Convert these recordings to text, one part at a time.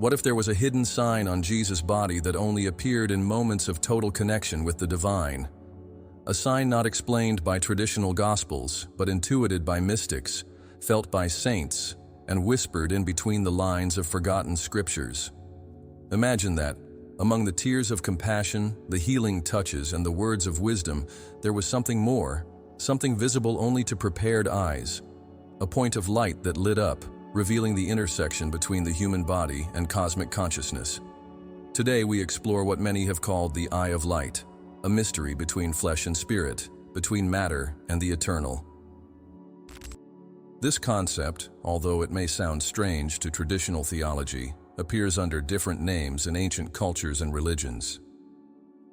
What if there was a hidden sign on Jesus' body that only appeared in moments of total connection with the divine? A sign not explained by traditional gospels, but intuited by mystics, felt by saints, and whispered in between the lines of forgotten scriptures. Imagine that, among the tears of compassion, the healing touches, and the words of wisdom, there was something more, something visible only to prepared eyes, a point of light that lit up, revealing the intersection between the human body and cosmic consciousness. Today we explore what many have called the Eye of Light, a mystery between flesh and spirit, between matter and the eternal. This concept, although it may sound strange to traditional theology, appears under different names in ancient cultures and religions.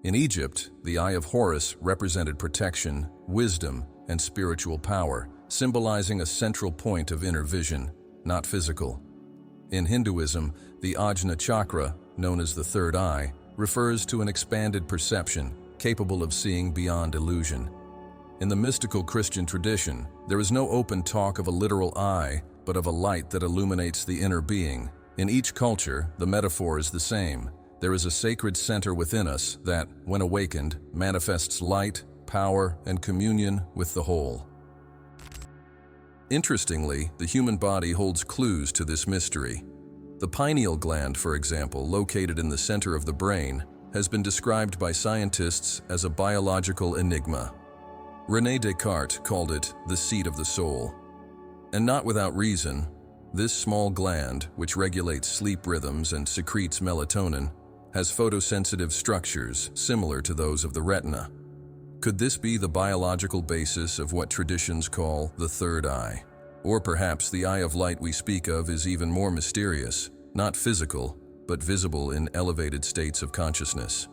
In Egypt, the Eye of Horus represented protection, wisdom, and spiritual power, symbolizing a central point of inner vision, not physical. In Hinduism, the Ajna chakra, known as the third eye, refers to an expanded perception, capable of seeing beyond illusion. In the mystical Christian tradition, there is no open talk of a literal eye, but of a light that illuminates the inner being. In each culture, the metaphor is the same. There is a sacred center within us that, when awakened, manifests light, power, and communion with the whole. Interestingly, the human body holds clues to this mystery. The pineal gland, for example, located in the center of the brain, has been described by scientists as a biological enigma. René Descartes called it the seat of the soul. And not without reason. This small gland, which regulates sleep rhythms and secretes melatonin, has photosensitive structures similar to those of the retina. Could this be the biological basis of what traditions call the third eye? Or perhaps the eye of light we speak of is even more mysterious, not physical, but visible in elevated states of consciousness.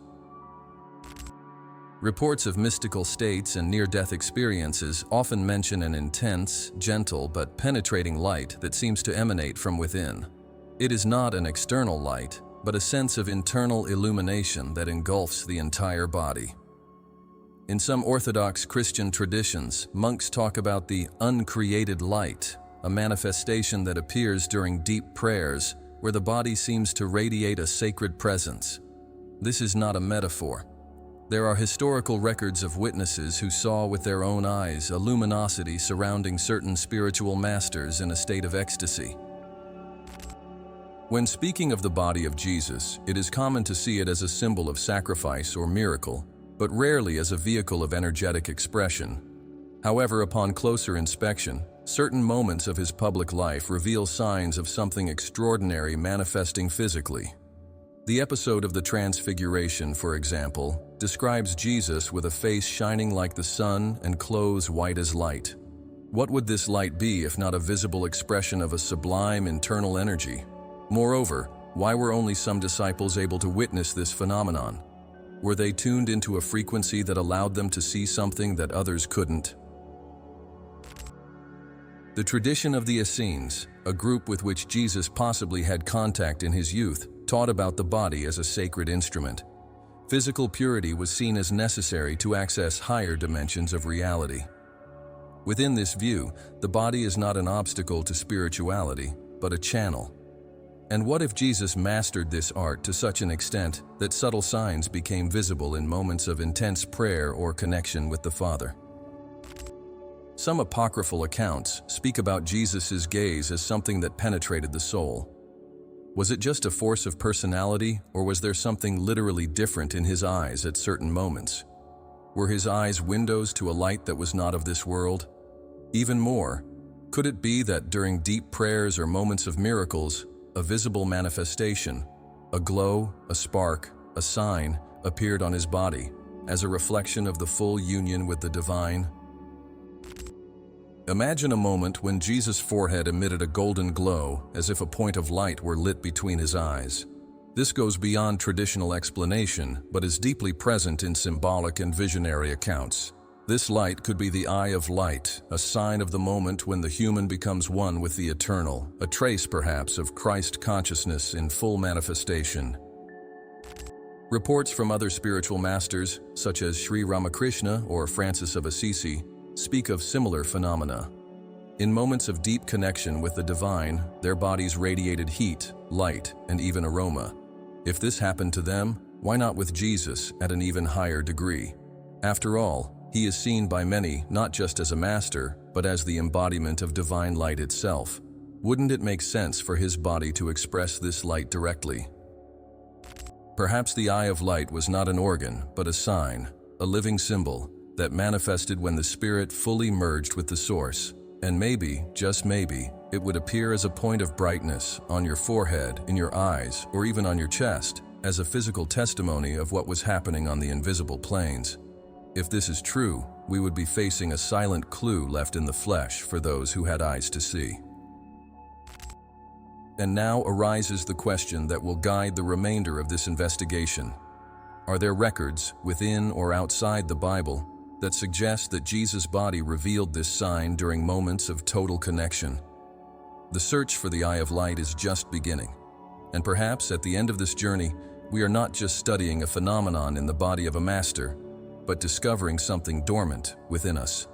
Reports of mystical states and near-death experiences often mention an intense, gentle, but penetrating light that seems to emanate from within. It is not an external light, but a sense of internal illumination that engulfs the entire body. In some Orthodox Christian traditions, monks talk about the uncreated light, a manifestation that appears during deep prayers where the body seems to radiate a sacred presence. This is not a metaphor. There are historical records of witnesses who saw with their own eyes a luminosity surrounding certain spiritual masters in a state of ecstasy. When speaking of the body of Jesus, it is common to see it as a symbol of sacrifice or miracle, but rarely as a vehicle of energetic expression. However, upon closer inspection, certain moments of his public life reveal signs of something extraordinary manifesting physically. The episode of the Transfiguration, for example, describes Jesus with a face shining like the sun and clothes white as light. What would this light be if not a visible expression of a sublime internal energy? Moreover, why were only some disciples able to witness this phenomenon? Were they tuned into a frequency that allowed them to see something that others couldn't? The tradition of the Essenes, a group with which Jesus possibly had contact in his youth, taught about the body as a sacred instrument. Physical purity was seen as necessary to access higher dimensions of reality. Within this view, the body is not an obstacle to spirituality, but a channel. And what if Jesus mastered this art to such an extent that subtle signs became visible in moments of intense prayer or connection with the Father? Some apocryphal accounts speak about Jesus' gaze as something that penetrated the soul. Was it just a force of personality, or was there something literally different in his eyes at certain moments? Were his eyes windows to a light that was not of this world? Even more, could it be that during deep prayers or moments of miracles, a visible manifestation, a glow, a spark, a sign, appeared on his body, as a reflection of the full union with the divine? Imagine a moment when Jesus' forehead emitted a golden glow, as if a point of light were lit between his eyes. This goes beyond traditional explanation, but is deeply present in symbolic and visionary accounts. This light could be the eye of light, a sign of the moment when the human becomes one with the eternal, a trace perhaps of Christ consciousness in full manifestation. Reports from other spiritual masters, such as Sri Ramakrishna or Francis of Assisi, speak of similar phenomena. In moments of deep connection with the divine, their bodies radiated heat, light, and even aroma. If this happened to them, why not with Jesus at an even higher degree? After all, he is seen by many not just as a master, but as the embodiment of divine light itself. Wouldn't it make sense for his body to express this light directly? Perhaps the eye of light was not an organ, but a sign, a living symbol, that manifested when the spirit fully merged with the source. And maybe, just maybe, it would appear as a point of brightness on your forehead, in your eyes, or even on your chest, as a physical testimony of what was happening on the invisible planes. If this is true, we would be facing a silent clue left in the flesh for those who had eyes to see. And now arises the question that will guide the remainder of this investigation. Are there records, within or outside the Bible, that suggest that Jesus' body revealed this sign during moments of total connection? The search for the eye of light is just beginning. And perhaps at the end of this journey, we are not just studying a phenomenon in the body of a master, but discovering something dormant within us.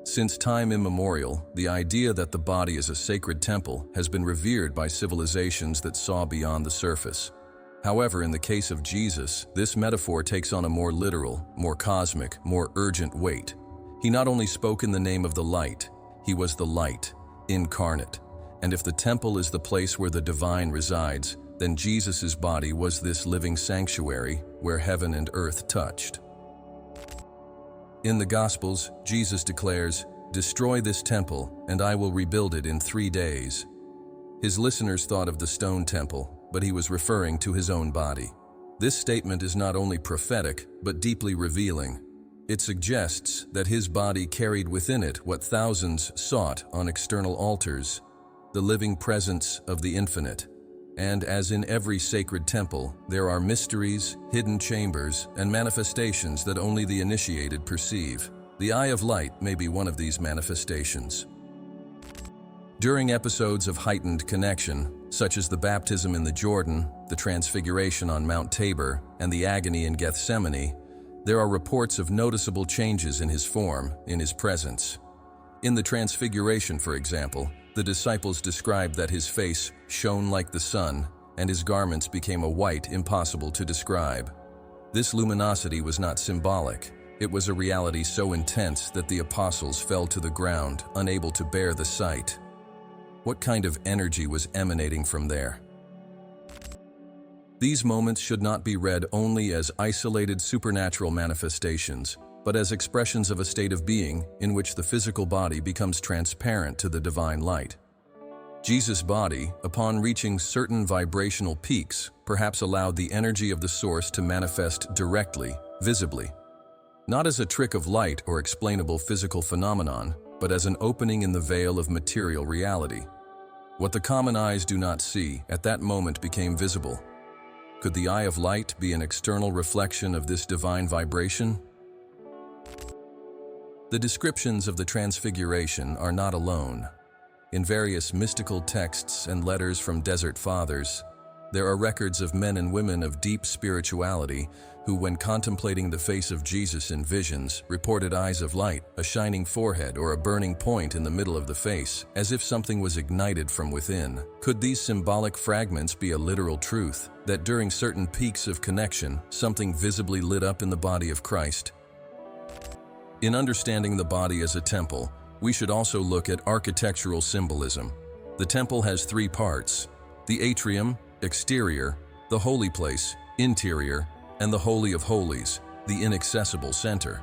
Since time immemorial, the idea that the body is a sacred temple has been revered by civilizations that saw beyond the surface. However, in the case of Jesus, this metaphor takes on a more literal, more cosmic, more urgent weight. He not only spoke in the name of the light, he was the light, incarnate. And if the temple is the place where the divine resides, then Jesus' body was this living sanctuary where heaven and earth touched. In the Gospels, Jesus declares, "Destroy this temple, and I will rebuild it in 3 days." His listeners thought of the stone temple, but he was referring to his own body. This statement is not only prophetic, but deeply revealing. It suggests that his body carried within it what thousands sought on external altars, the living presence of the infinite. And as in every sacred temple, there are mysteries, hidden chambers, and manifestations that only the initiated perceive. The eye of light may be one of these manifestations. During episodes of heightened connection, such as the baptism in the Jordan, the transfiguration on Mount Tabor, and the agony in Gethsemane, there are reports of noticeable changes in his form, in his presence. In the transfiguration, for example, the disciples described that his face shone like the sun, and his garments became a white impossible to describe. This luminosity was not symbolic. It was a reality so intense that the apostles fell to the ground, unable to bear the sight. What kind of energy was emanating from there? These moments should not be read only as isolated supernatural manifestations, but as expressions of a state of being in which the physical body becomes transparent to the divine light. Jesus' body, upon reaching certain vibrational peaks, perhaps allowed the energy of the source to manifest directly, visibly. Not as a trick of light or explainable physical phenomenon, but as an opening in the veil of material reality. What the common eyes do not see at that moment became visible. Could the eye of light be an external reflection of this divine vibration? The descriptions of the Transfiguration are not alone. In various mystical texts and letters from desert fathers, there are records of men and women of deep spirituality who, when contemplating the face of Jesus in visions, reported eyes of light, a shining forehead, or a burning point in the middle of the face, as if something was ignited from within. Could these symbolic fragments be a literal truth, that during certain peaks of connection, something visibly lit up in the body of Christ? In understanding the body as a temple, we should also look at architectural symbolism. The temple has 3 parts: the atrium, exterior; the holy place, interior; and the Holy of Holies, the inaccessible center.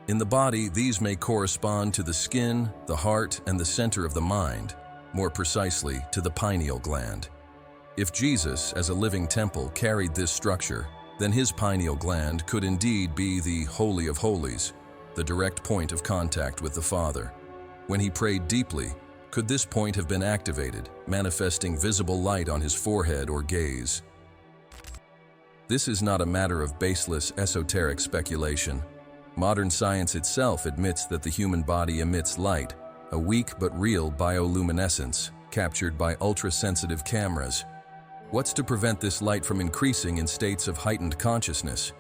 In the body, these may correspond to the skin, the heart, and the center of the mind, more precisely to the pineal gland. If Jesus, as a living temple, carried this structure, then his pineal gland could indeed be the Holy of Holies, the direct point of contact with the Father. When he prayed deeply, could this point have been activated, manifesting visible light on his forehead or gaze? This is not a matter of baseless esoteric speculation. Modern science itself admits that the human body emits light, a weak but real bioluminescence, captured by ultra-sensitive cameras. What's to prevent this light from increasing in states of heightened consciousness?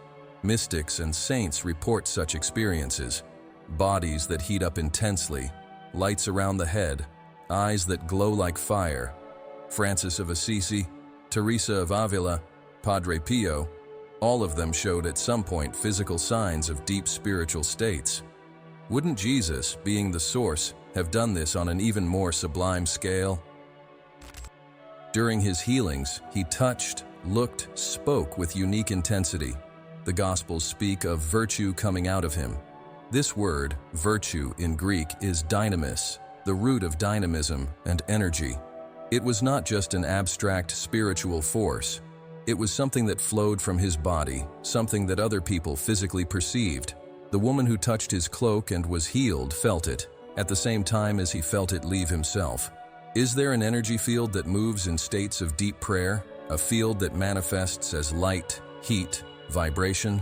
Mystics and saints report such experiences. bodies that heat up intensely, lights around the head, eyes that glow like fire. Francis of Assisi, Teresa of Avila, Padre Pio, all of them showed at some point physical signs of deep spiritual states. Wouldn't Jesus, being the source, have done this on an even more sublime scale? During his healings, he touched, looked, spoke with unique intensity. The Gospels speak of virtue coming out of him. This word, virtue, in Greek is dynamis, the root of dynamism and energy. It was not just an abstract spiritual force. It was something that flowed from his body, something that other people physically perceived. The woman who touched his cloak and was healed felt it, at the same time as he felt it leave himself. Is there an energy field that moves in states of deep prayer, a field that manifests as light, heat, vibration?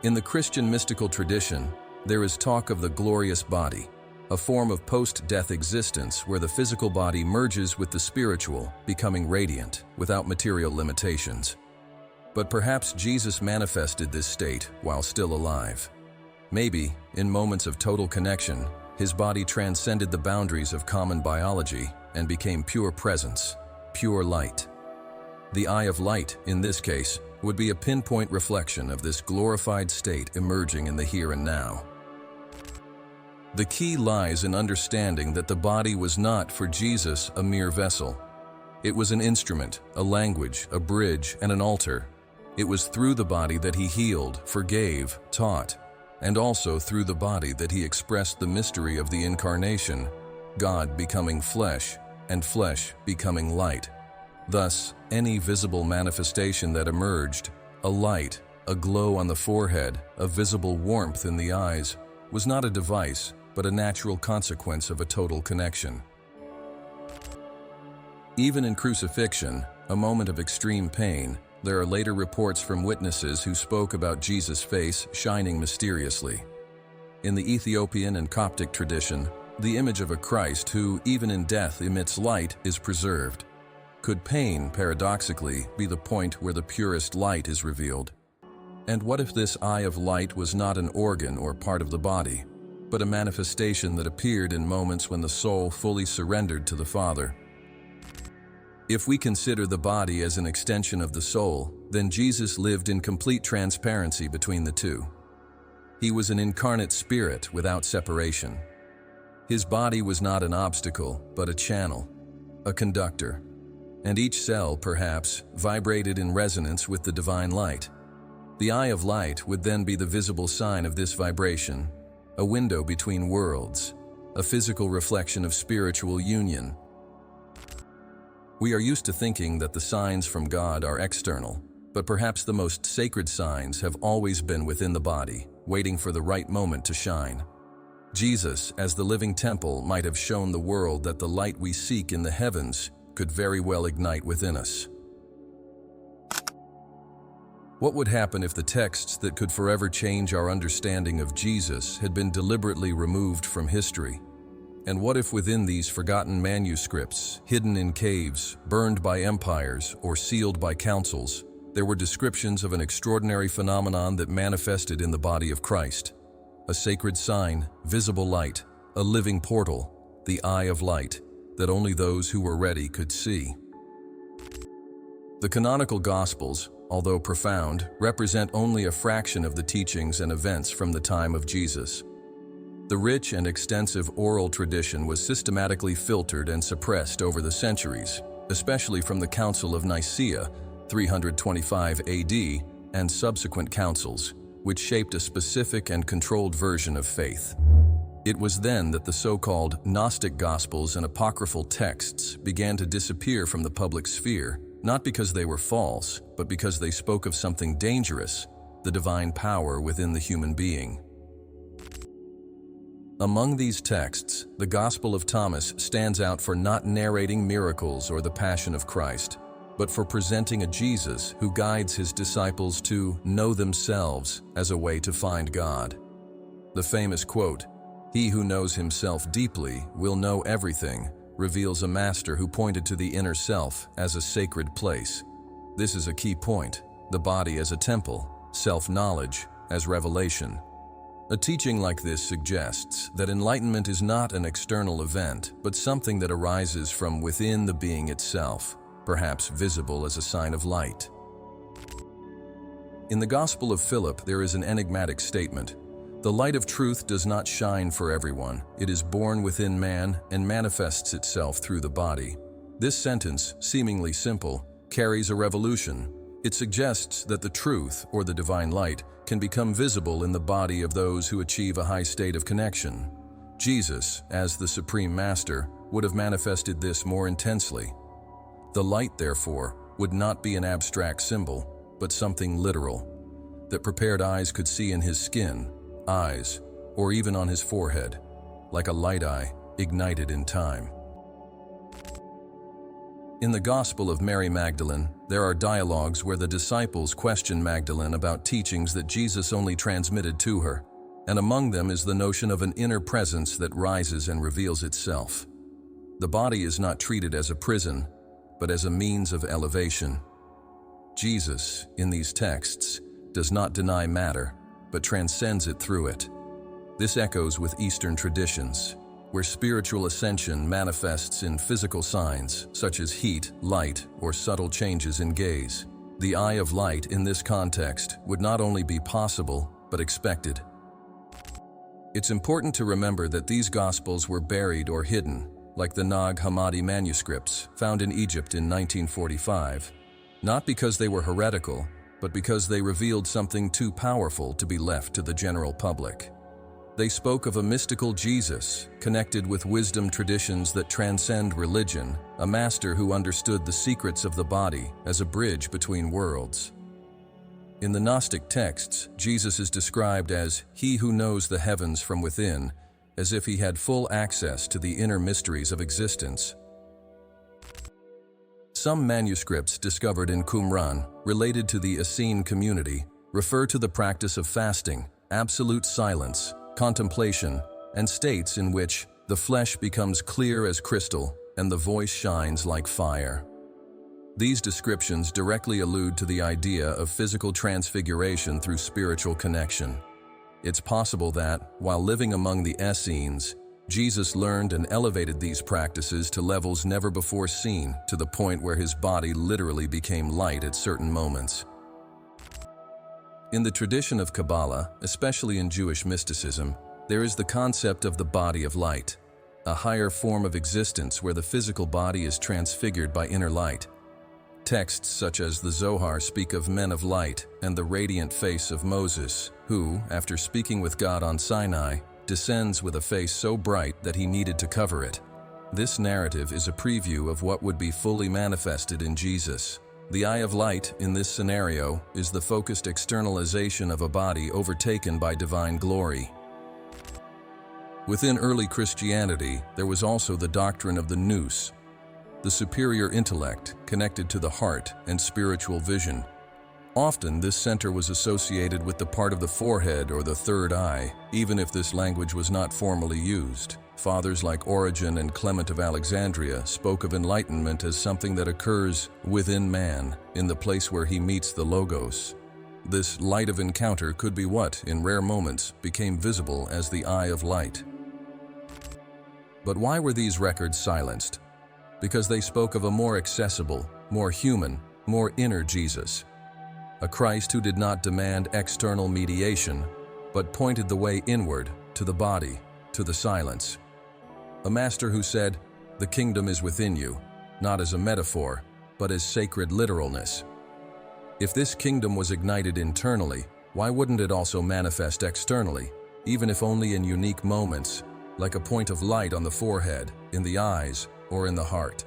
In the Christian mystical tradition, there is talk of the glorious body, a form of post-death existence where the physical body merges with the spiritual, becoming radiant, without material limitations. But perhaps Jesus manifested this state while still alive. Maybe, in moments of total connection, his body transcended the boundaries of common biology and became pure presence, pure light. The eye of light, in this case, would be a pinpoint reflection of this glorified state emerging in the here and now. The key lies in understanding that the body was not, for Jesus, a mere vessel. It was an instrument, a language, a bridge, and an altar. It was through the body that he healed, forgave, taught, and also through the body that he expressed the mystery of the Incarnation, God becoming flesh, and flesh becoming light. Thus, any visible manifestation that emerged, a light, a glow on the forehead, a visible warmth in the eyes, was not a device, but a natural consequence of a total connection. Even in crucifixion, a moment of extreme pain, there are later reports from witnesses who spoke about Jesus' face shining mysteriously. In the Ethiopian and Coptic tradition, the image of a Christ who, even in death, emits light is preserved. Could pain, paradoxically, be the point where the purest light is revealed? And what if this eye of light was not an organ or part of the body, but a manifestation that appeared in moments when the soul fully surrendered to the Father? If we consider the body as an extension of the soul, then Jesus lived in complete transparency between the two. He was an incarnate spirit without separation. His body was not an obstacle, but a channel, a conductor, and each cell, perhaps, vibrated in resonance with the divine light. The eye of light would then be the visible sign of this vibration, a window between worlds, a physical reflection of spiritual union. We are used to thinking that the signs from God are external, but perhaps the most sacred signs have always been within the body, waiting for the right moment to shine. Jesus, as the living temple, might have shown the world that the light we seek in the heavens could very well ignite within us. What would happen if the texts that could forever change our understanding of Jesus had been deliberately removed from history? And what if within these forgotten manuscripts, hidden in caves, burned by empires, or sealed by councils, there were descriptions of an extraordinary phenomenon that manifested in the body of Christ? A sacred sign, visible light, a living portal, the eye of light, that only those who were ready could see. The canonical Gospels, although profound, represent only a fraction of the teachings and events from the time of Jesus. The rich and extensive oral tradition was systematically filtered and suppressed over the centuries, especially from the Council of Nicaea, 325 AD, and subsequent councils, which shaped a specific and controlled version of faith. It was then that the so-called Gnostic Gospels and apocryphal texts began to disappear from the public sphere, not because they were false, but because they spoke of something dangerous, the divine power within the human being. Among these texts, the Gospel of Thomas stands out for not narrating miracles or the Passion of Christ, but for presenting a Jesus who guides his disciples to know themselves as a way to find God. The famous quote, "He who knows himself deeply will know everything," reveals a master who pointed to the inner self as a sacred place. This is a key point, the body as a temple, self-knowledge as revelation. A teaching like this suggests that enlightenment is not an external event, but something that arises from within the being itself, perhaps visible as a sign of light. In the Gospel of Philip, there is an enigmatic statement. The light of truth does not shine for everyone. It is born within man and manifests itself through the body. This sentence, seemingly simple, carries a revolution. It suggests that the truth, or the divine light, can become visible in the body of those who achieve a high state of connection. Jesus, as the Supreme Master, would have manifested this more intensely. The light, therefore, would not be an abstract symbol, but something literal, that prepared eyes could see in his skin, eyes, or even on his forehead, like a light eye ignited in time. In the Gospel of Mary Magdalene, there are dialogues where the disciples question Magdalene about teachings that Jesus only transmitted to her, and among them is the notion of an inner presence that rises and reveals itself. The body is not treated as a prison, but as a means of elevation. Jesus, in these texts, does not deny matter, but transcends it through it. This echoes with Eastern traditions, where spiritual ascension manifests in physical signs such as heat, light, or subtle changes in gaze. The eye of light in this context would not only be possible, but expected. It's important to remember that these Gospels were buried or hidden, like the Nag Hammadi manuscripts found in Egypt in 1945, not because they were heretical, but because they revealed something too powerful to be left to the general public. They spoke of a mystical Jesus, connected with wisdom traditions that transcend religion, a master who understood the secrets of the body as a bridge between worlds. In the Gnostic texts, Jesus is described as he who knows the heavens from within, as if he had full access to the inner mysteries of existence. Some manuscripts discovered in Qumran, related to the Essene community, refer to the practice of fasting, absolute silence, contemplation, and states in which the flesh becomes clear as crystal and the voice shines like fire. These descriptions directly allude to the idea of physical transfiguration through spiritual connection. It's possible that, while living among the Essenes, Jesus learned and elevated these practices to levels never before seen, to the point where his body literally became light at certain moments. In the tradition of Kabbalah, especially in Jewish mysticism, there is the concept of the body of light, a higher form of existence where the physical body is transfigured by inner light. Texts such as the Zohar speak of men of light and the radiant face of Moses, who, after speaking with God on Sinai, descends with a face so bright that he needed to cover it. This narrative is a preview of what would be fully manifested in Jesus. The eye of light, in this scenario, is the focused externalization of a body overtaken by divine glory. Within early Christianity, there was also the doctrine of the nous, the superior intellect connected to the heart and spiritual vision. Often, this center was associated with the part of the forehead or the third eye, even if this language was not formally used. Fathers like Origen and Clement of Alexandria spoke of enlightenment as something that occurs within man, in the place where he meets the Logos. This light of encounter could be what, in rare moments, became visible as the eye of light. But why were these records silenced? Because they spoke of a more accessible, more human, more inner Jesus. A Christ who did not demand external mediation, but pointed the way inward, to the body, to the silence. A master who said, "The kingdom is within you," not as a metaphor, but as sacred literalness. If this kingdom was ignited internally, why wouldn't it also manifest externally, even if only in unique moments, like a point of light on the forehead, in the eyes, or in the heart?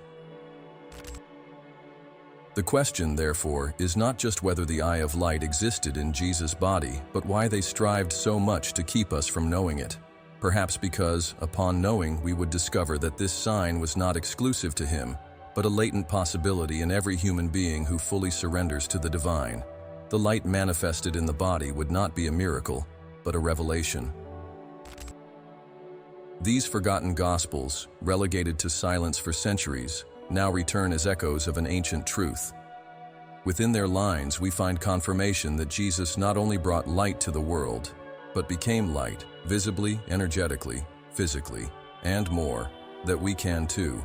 The question, therefore, is not just whether the eye of light existed in Jesus' body, but why they strived so much to keep us from knowing it. Perhaps because, upon knowing, we would discover that this sign was not exclusive to him, but a latent possibility in every human being who fully surrenders to the divine. The light manifested in the body would not be a miracle, but a revelation. These forgotten Gospels, relegated to silence for centuries, now return as echoes of an ancient truth. Within their lines, we find confirmation that Jesus not only brought light to the world, but became light, visibly, energetically, physically, and more, that we can too.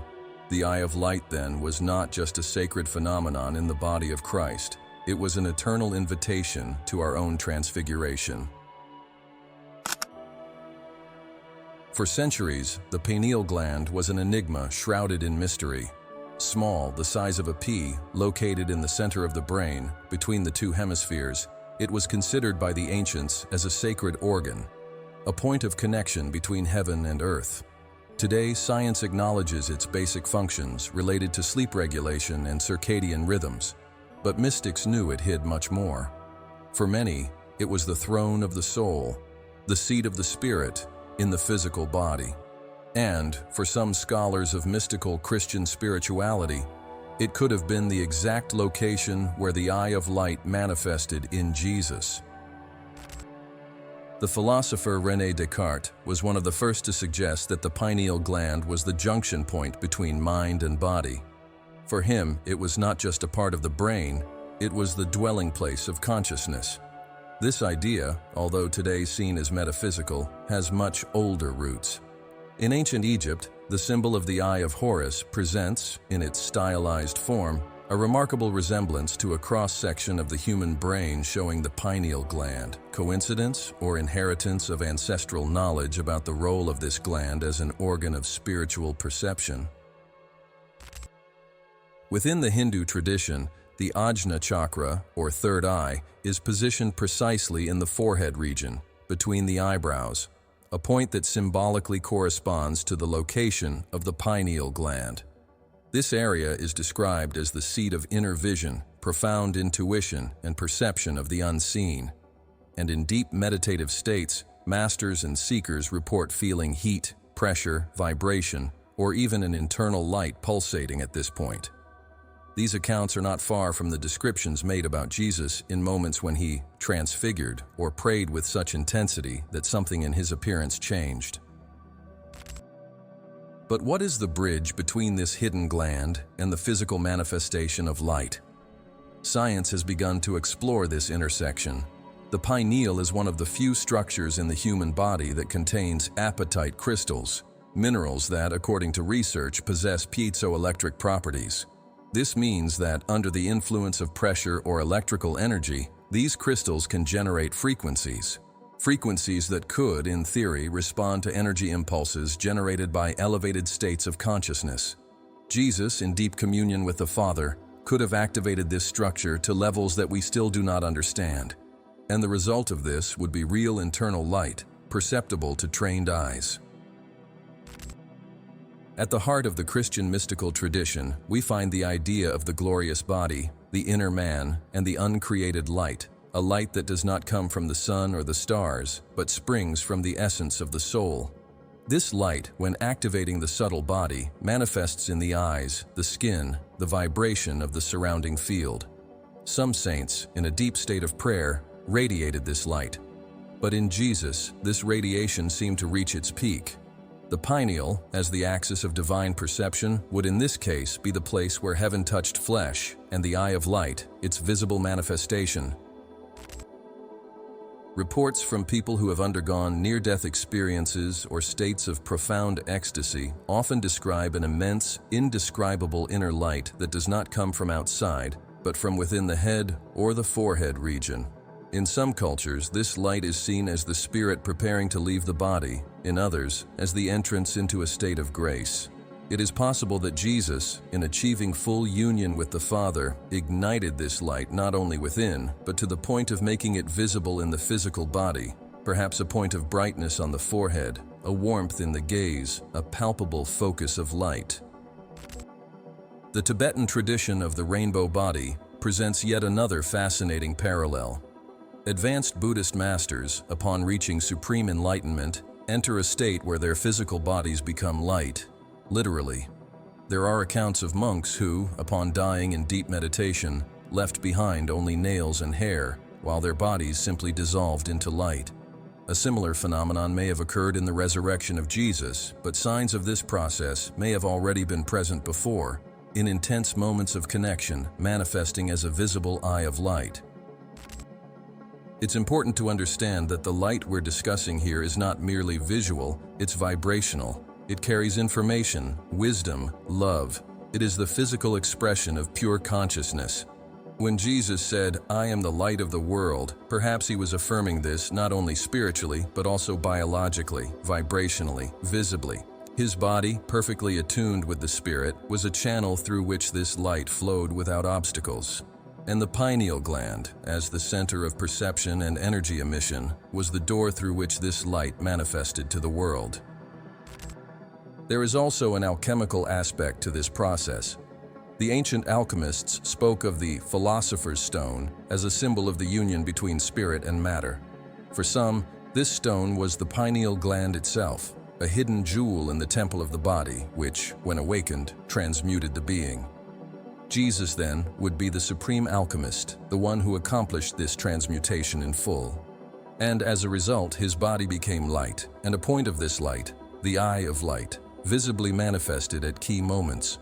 The eye of light, then, was not just a sacred phenomenon in the body of Christ. It was an eternal invitation to our own transfiguration. For centuries, the pineal gland was an enigma shrouded in mystery. Small, the size of a pea, located in the center of the brain, between the two hemispheres, it was considered by the ancients as a sacred organ, a point of connection between heaven and earth. Today, science acknowledges its basic functions related to sleep regulation and circadian rhythms, but mystics knew it hid much more. For many, it was the throne of the soul, the seat of the spirit in the physical body. And, for some scholars of mystical Christian spirituality, it could have been the exact location where the eye of light manifested in Jesus. The philosopher René Descartes was one of the first to suggest that the pineal gland was the junction point between mind and body. For him, it was not just a part of the brain, it was the dwelling place of consciousness. This idea, although today seen as metaphysical, has much older roots. In ancient Egypt, the symbol of the Eye of Horus presents, in its stylized form, a remarkable resemblance to a cross-section of the human brain showing the pineal gland. Coincidence or inheritance of ancestral knowledge about the role of this gland as an organ of spiritual perception? Within the Hindu tradition, the Ajna chakra, or third eye, is positioned precisely in the forehead region, between the eyebrows, a point that symbolically corresponds to the location of the pineal gland. This area is described as the seat of inner vision, profound intuition, and perception of the unseen. And in deep meditative states, masters and seekers report feeling heat, pressure, vibration, or even an internal light pulsating at this point. These accounts are not far from the descriptions made about Jesus in moments when he transfigured or prayed with such intensity that something in his appearance changed. But what is the bridge between this hidden gland and the physical manifestation of light? Science has begun to explore this intersection. The pineal is one of the few structures in the human body that contains apatite crystals, minerals that, according to research, possess piezoelectric properties. This means that, under the influence of pressure or electrical energy, these crystals can generate frequencies that could, in theory, respond to energy impulses generated by elevated states of consciousness. Jesus, in deep communion with the Father, could have activated this structure to levels that we still do not understand, and the result of this would be real internal light, perceptible to trained eyes. At the heart of the Christian mystical tradition, we find the idea of the glorious body, the inner man, and the uncreated light, a light that does not come from the sun or the stars, but springs from the essence of the soul. This light, when activating the subtle body, manifests in the eyes, the skin, the vibration of the surrounding field. Some saints, in a deep state of prayer, radiated this light. But in Jesus, this radiation seemed to reach its peak. The pineal, as the axis of divine perception, would in this case be the place where heaven touched flesh, and the eye of light, its visible manifestation. Reports from people who have undergone near-death experiences or states of profound ecstasy often describe an immense, indescribable inner light that does not come from outside, but from within the head or the forehead region. In some cultures, this light is seen as the spirit preparing to leave the body, in others, as the entrance into a state of grace. It is possible that Jesus, in achieving full union with the Father, ignited this light not only within, but to the point of making it visible in the physical body, perhaps a point of brightness on the forehead, a warmth in the gaze, a palpable focus of light. The Tibetan tradition of the rainbow body presents yet another fascinating parallel. Advanced Buddhist masters, upon reaching supreme enlightenment, enter a state where their physical bodies become light, literally. There are accounts of monks who, upon dying in deep meditation, left behind only nails and hair, while their bodies simply dissolved into light. A similar phenomenon may have occurred in the resurrection of Jesus, but signs of this process may have already been present before, in intense moments of connection manifesting as a visible eye of light. It's important to understand that the light we're discussing here is not merely visual, it's vibrational. It carries information, wisdom, love. It is the physical expression of pure consciousness. When Jesus said, "I am the light of the world," perhaps he was affirming this not only spiritually, but also biologically, vibrationally, visibly. His body, perfectly attuned with the Spirit, was a channel through which this light flowed without obstacles. And the pineal gland, as the center of perception and energy emission, was the door through which this light manifested to the world. There is also an alchemical aspect to this process. The ancient alchemists spoke of the philosopher's stone as a symbol of the union between spirit and matter. For some, this stone was the pineal gland itself, a hidden jewel in the temple of the body, which, when awakened, transmuted the being. Jesus, then, would be the supreme alchemist, the one who accomplished this transmutation in full. And as a result, his body became light, and a point of this light, the eye of light, visibly manifested at key moments.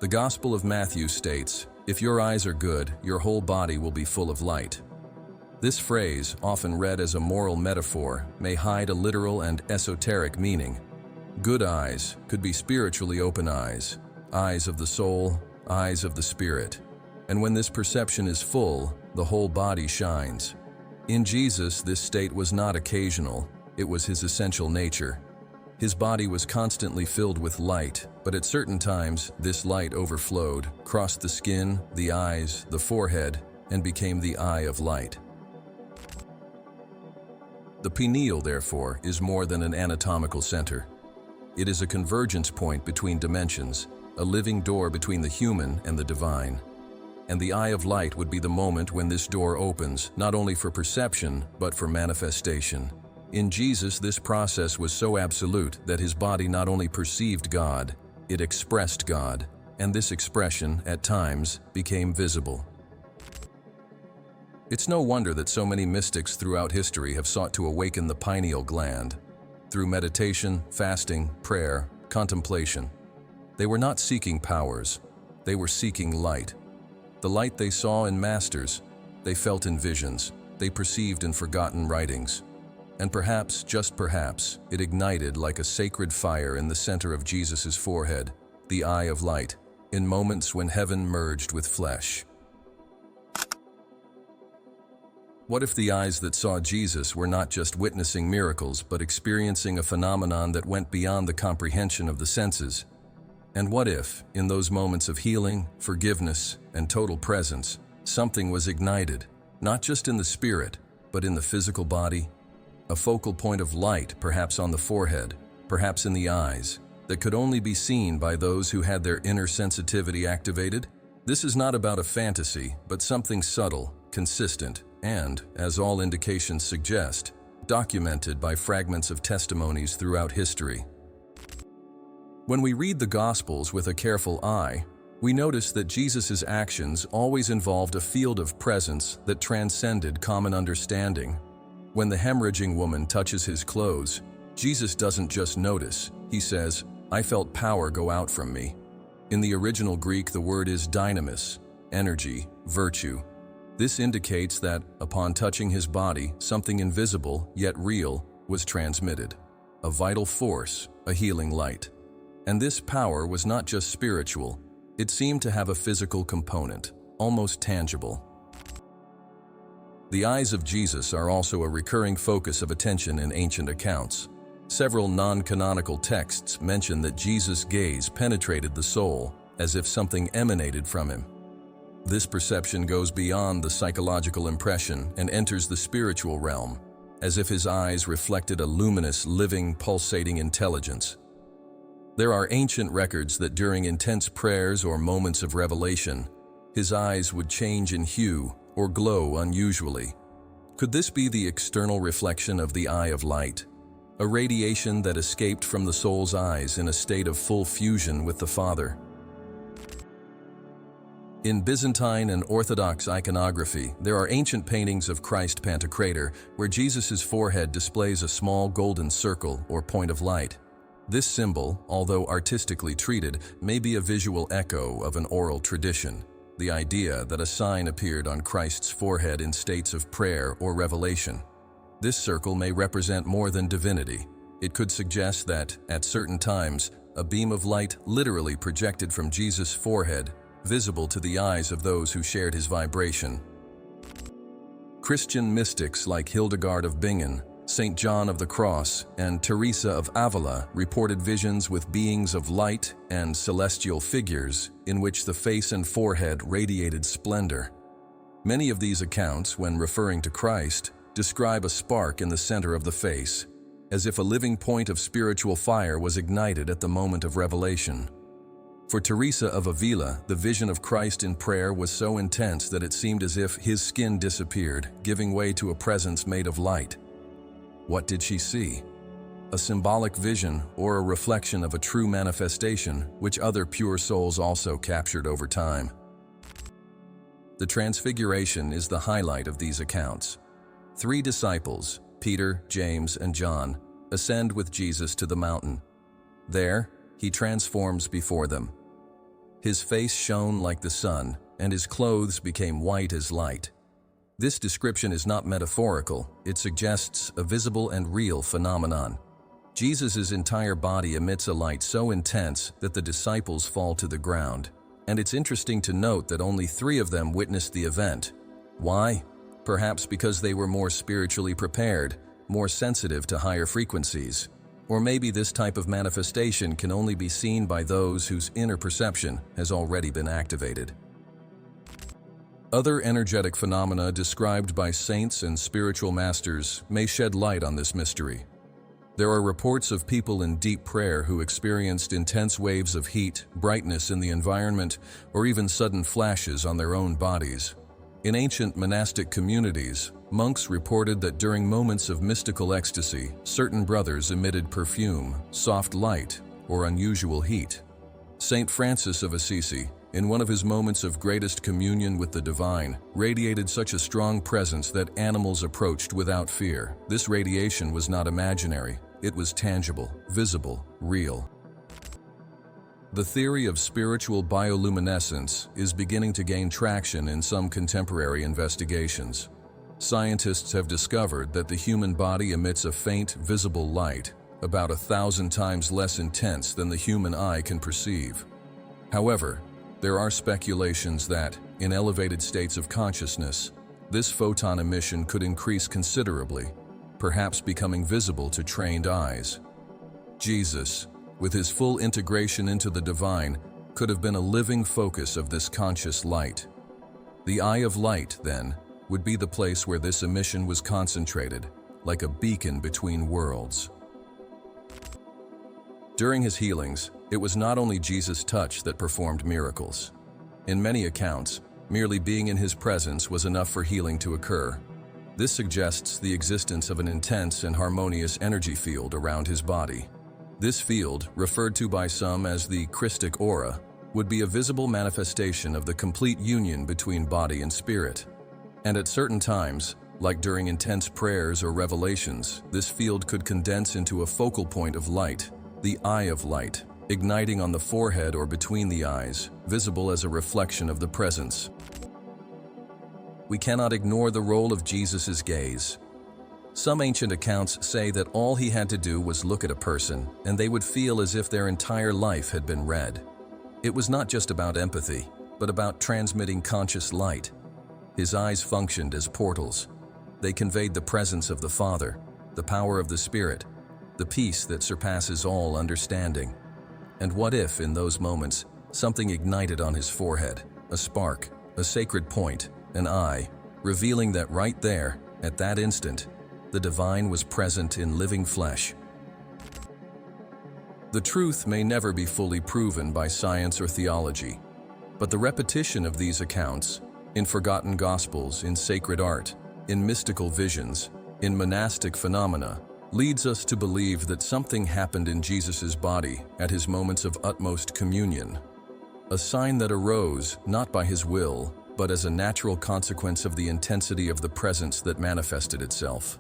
The Gospel of Matthew states, "If your eyes are good, your whole body will be full of light." This phrase, often read as a moral metaphor, may hide a literal and esoteric meaning. Good eyes could be spiritually open eyes, eyes of the soul, eyes of the spirit. And when this perception is full, the whole body shines. In Jesus, this state was not occasional, it was his essential nature. His body was constantly filled with light, but at certain times, this light overflowed, crossed the skin, the eyes, the forehead, and became the eye of light. The pineal, therefore, is more than an anatomical center. It is a convergence point between dimensions, a living door between the human and the divine. And the eye of light would be the moment when this door opens, not only for perception, but for manifestation. In Jesus, this process was so absolute that his body not only perceived God, it expressed God, and this expression, at times, became visible. It's no wonder that so many mystics throughout history have sought to awaken the pineal gland. Through meditation, fasting, prayer, contemplation. They were not seeking powers, they were seeking light. The light they saw in masters, they felt in visions, they perceived in forgotten writings. And perhaps, just perhaps, it ignited like a sacred fire in the center of Jesus' forehead, the eye of light, in moments when heaven merged with flesh. What if the eyes that saw Jesus were not just witnessing miracles, but experiencing a phenomenon that went beyond the comprehension of the senses? And what if, in those moments of healing, forgiveness, and total presence, something was ignited, not just in the spirit, but in the physical body? A focal point of light, perhaps on the forehead, perhaps in the eyes, that could only be seen by those who had their inner sensitivity activated? This is not about a fantasy, but something subtle, consistent, and, as all indications suggest, documented by fragments of testimonies throughout history. When we read the Gospels with a careful eye, we notice that Jesus' actions always involved a field of presence that transcended common understanding. When the hemorrhaging woman touches his clothes, Jesus doesn't just notice, he says, "I felt power go out from me." In the original Greek, the word is dynamis, energy, virtue. This indicates that, upon touching his body, something invisible, yet real, was transmitted. A vital force, a healing light. And this power was not just spiritual, it seemed to have a physical component, almost tangible. The eyes of Jesus are also a recurring focus of attention in ancient accounts. Several non-canonical texts mention that Jesus' gaze penetrated the soul, as if something emanated from him. This perception goes beyond the psychological impression and enters the spiritual realm, as if his eyes reflected a luminous, living, pulsating intelligence. There are ancient records that during intense prayers or moments of revelation, his eyes would change in hue or glow unusually. Could this be the external reflection of the eye of light, a radiation that escaped from the soul's eyes in a state of full fusion with the Father? In Byzantine and Orthodox iconography, there are ancient paintings of Christ Pantocrator where Jesus' forehead displays a small golden circle or point of light. This symbol, although artistically treated, may be a visual echo of an oral tradition. the idea that a sign appeared on Christ's forehead in states of prayer or revelation. This circle may represent more than divinity. It could suggest that, at certain times, a beam of light literally projected from Jesus' forehead, visible to the eyes of those who shared his vibration. Christian mystics like Hildegard of Bingen, St. John of the Cross, and Teresa of Avila reported visions with beings of light and celestial figures in which the face and forehead radiated splendor. Many of these accounts, when referring to Christ, describe a spark in the center of the face, as if a living point of spiritual fire was ignited at the moment of revelation. For Teresa of Avila, the vision of Christ in prayer was so intense that it seemed as if his skin disappeared, giving way to a presence made of light. What did she see? A symbolic vision or a reflection of a true manifestation, which other pure souls also captured over time. The Transfiguration is the highlight of these accounts. 3 disciples, Peter, James, and John, ascend with Jesus to the mountain. There, he transforms before them. His face shone like the sun, and his clothes became white as light. This description is not metaphorical, it suggests a visible and real phenomenon. Jesus' entire body emits a light so intense that the disciples fall to the ground. And it's interesting to note that only 3 of them witnessed the event. Why? Perhaps because they were more spiritually prepared, more sensitive to higher frequencies. Or maybe this type of manifestation can only be seen by those whose inner perception has already been activated. Other energetic phenomena described by saints and spiritual masters may shed light on this mystery. There are reports of people in deep prayer who experienced intense waves of heat, brightness in the environment, or even sudden flashes on their own bodies. In ancient monastic communities, monks reported that during moments of mystical ecstasy, certain brothers emitted perfume, soft light, or unusual heat. Saint Francis of Assisi, in one of his moments of greatest communion with the divine, radiated such a strong presence that animals approached without fear. This radiation was not imaginary, it was tangible, visible, real. The theory of spiritual bioluminescence is beginning to gain traction in some contemporary investigations. Scientists have discovered that the human body emits a faint, visible light, about 1,000 times less intense than the human eye can perceive. However, there are speculations that, in elevated states of consciousness, this photon emission could increase considerably, perhaps becoming visible to trained eyes. Jesus, with his full integration into the divine, could have been a living focus of this conscious light. The eye of light, then, would be the place where this emission was concentrated, like a beacon between worlds. During his healings, it was not only Jesus' touch that performed miracles. In many accounts, merely being in his presence was enough for healing to occur. This suggests the existence of an intense and harmonious energy field around his body. This field, referred to by some as the Christic aura, would be a visible manifestation of the complete union between body and spirit. And at certain times, like during intense prayers or revelations, this field could condense into a focal point of light, the eye of light, igniting on the forehead or between the eyes, visible as a reflection of the presence. We cannot ignore the role of Jesus' gaze. Some ancient accounts say that all he had to do was look at a person, and they would feel as if their entire life had been read. It was not just about empathy, but about transmitting conscious light. His eyes functioned as portals. They conveyed the presence of the Father, the power of the Spirit, the peace that surpasses all understanding. And what if, in those moments, something ignited on his forehead, a spark, a sacred point, an eye, revealing that right there, at that instant, the divine was present in living flesh. The truth may never be fully proven by science or theology, but the repetition of these accounts, in forgotten gospels, in sacred art, in mystical visions, in monastic phenomena, leads us to believe that something happened in Jesus' body at his moments of utmost communion. A sign that arose, not by his will, but as a natural consequence of the intensity of the presence that manifested itself.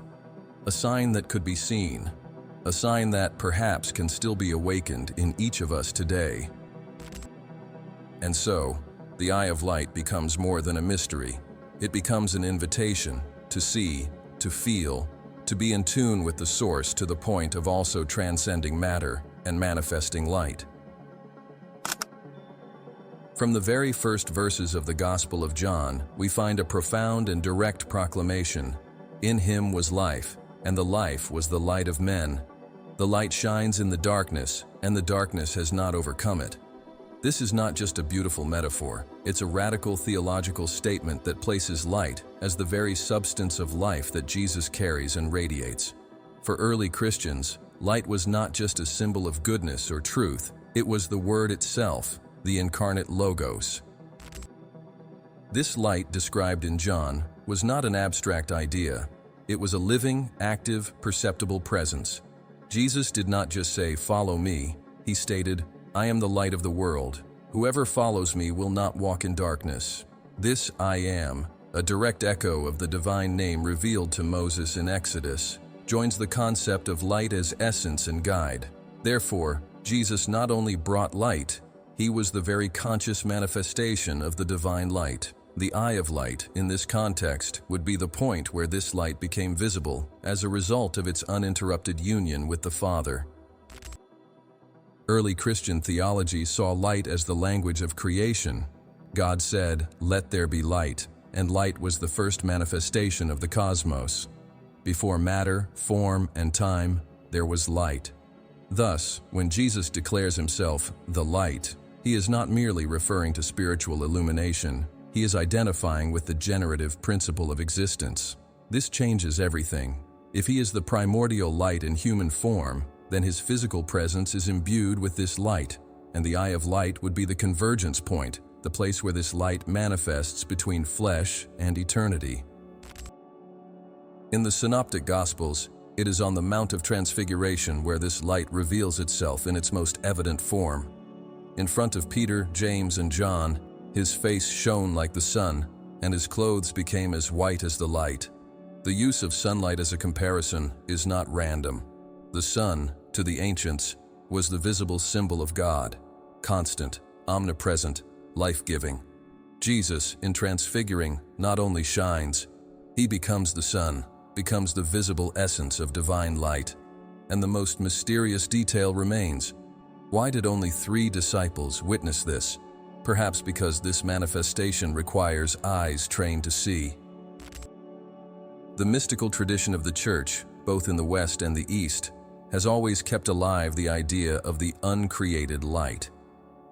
A sign that could be seen, a sign that perhaps can still be awakened in each of us today. And so, the eye of light becomes more than a mystery. It becomes an invitation to see, to feel, to be in tune with the source to the point of also transcending matter and manifesting light. From the very first verses of the Gospel of John, we find a profound and direct proclamation. In him was life, and the life was the light of men. The light shines in the darkness, and the darkness has not overcome it. This is not just a beautiful metaphor, it's a radical theological statement that places light as the very substance of life that Jesus carries and radiates. For early Christians, light was not just a symbol of goodness or truth, it was the Word itself, the incarnate Logos. This light described in John was not an abstract idea. It was a living, active, perceptible presence. Jesus did not just say, "Follow me." He stated, "I am the light of the world. Whoever follows me will not walk in darkness." This I am, a direct echo of the divine name revealed to Moses in Exodus, joins the concept of light as essence and guide. Therefore, Jesus not only brought light, he was the very conscious manifestation of the divine light. The eye of light, in this context, would be the point where this light became visible as a result of its uninterrupted union with the Father. Early Christian theology saw light as the language of creation. God said, "Let there be light," and light was the first manifestation of the cosmos. Before matter, form, and time, there was light. Thus, when Jesus declares himself the light, he is not merely referring to spiritual illumination. He is identifying with the generative principle of existence. This changes everything. If he is the primordial light in human form, then his physical presence is imbued with this light, and the eye of light would be the convergence point, the place where this light manifests between flesh and eternity. In the Synoptic Gospels, it is on the Mount of Transfiguration where this light reveals itself in its most evident form. In front of Peter, James, and John, his face shone like the sun, and his clothes became as white as the light. The use of sunlight as a comparison is not random. The sun, to the ancients, was the visible symbol of God, constant, omnipresent, life-giving. Jesus, in transfiguring, not only shines, he becomes the sun, becomes the visible essence of divine light. And the most mysterious detail remains. Why did only 3 disciples witness this? Perhaps because this manifestation requires eyes trained to see. The mystical tradition of the Church, both in the West and the East, has always kept alive the idea of the uncreated light.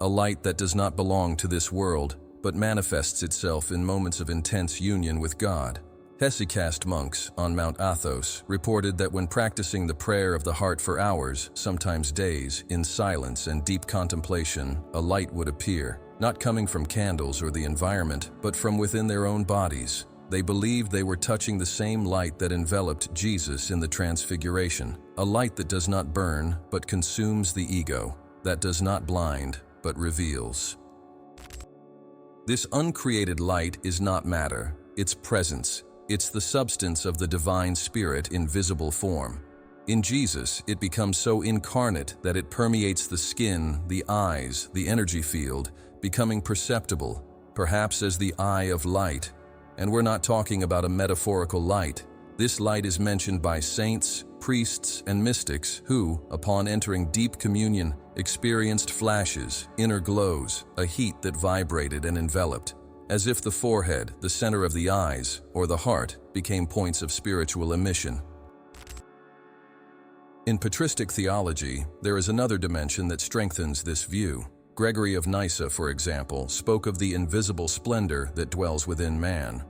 A light that does not belong to this world, but manifests itself in moments of intense union with God. Hesychast monks on Mount Athos reported that when practicing the prayer of the heart for hours, sometimes days, in silence and deep contemplation, a light would appear, not coming from candles or the environment, but from within their own bodies. They believed they were touching the same light that enveloped Jesus in the Transfiguration, a light that does not burn, but consumes the ego, that does not blind, but reveals. This uncreated light is not matter, it's presence. It's the substance of the divine spirit in visible form. In Jesus, it becomes so incarnate that it permeates the skin, the eyes, the energy field, becoming perceptible, perhaps as the eye of light. And we're not talking about a metaphorical light. This light is mentioned by saints, priests, and mystics who, upon entering deep communion, experienced flashes, inner glows, a heat that vibrated and enveloped, as if the forehead, the center of the eyes, or the heart became points of spiritual emission. In patristic theology, there is another dimension that strengthens this view. Gregory of Nyssa, for example, spoke of the invisible splendor that dwells within man.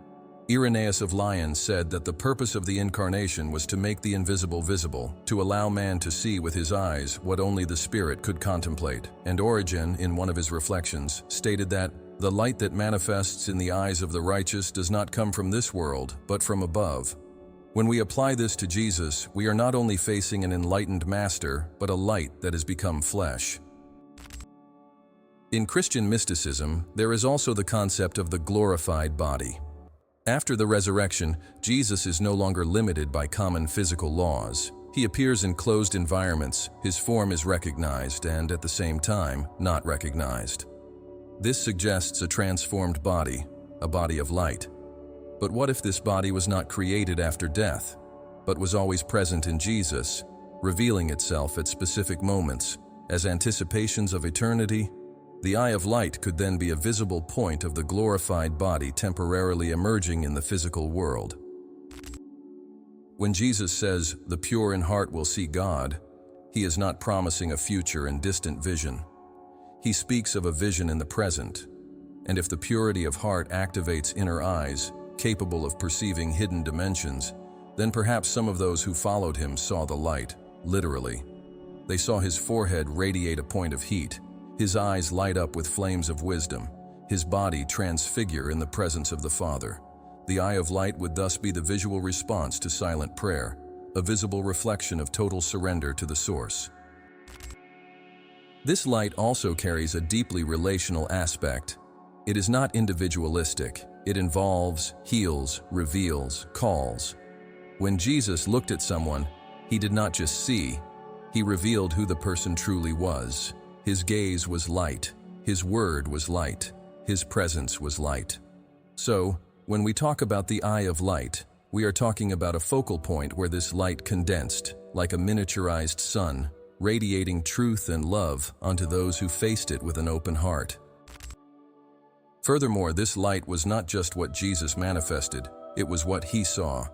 Irenaeus of Lyons said that the purpose of the incarnation was to make the invisible visible, to allow man to see with his eyes what only the spirit could contemplate. And Origen, in one of his reflections, stated that the light that manifests in the eyes of the righteous does not come from this world, but from above. When we apply this to Jesus, we are not only facing an enlightened master, but a light that has become flesh. In Christian mysticism, there is also the concept of the glorified body. After the resurrection, Jesus is no longer limited by common physical laws. He appears in closed environments, his form is recognized and, at the same time, not recognized. This suggests a transformed body, a body of light. But what if this body was not created after death, but was always present in Jesus, revealing itself at specific moments, as anticipations of eternity? The eye of light could then be a visible point of the glorified body temporarily emerging in the physical world. When Jesus says, "The pure in heart will see God," he is not promising a future and distant vision. He speaks of a vision in the present. And if the purity of heart activates inner eyes, capable of perceiving hidden dimensions, then perhaps some of those who followed him saw the light, literally. They saw his forehead radiate a point of heat, his eyes light up with flames of wisdom, his body transfigure in the presence of the Father. The eye of light would thus be the visual response to silent prayer, a visible reflection of total surrender to the source. This light also carries a deeply relational aspect. It is not individualistic. It involves, heals, reveals, calls. When Jesus looked at someone, he did not just see, he revealed who the person truly was. His gaze was light, his word was light, his presence was light. So, when we talk about the eye of light, we are talking about a focal point where this light condensed, like a miniaturized sun, radiating truth and love onto those who faced it with an open heart. Furthermore, this light was not just what Jesus manifested, it was what he saw.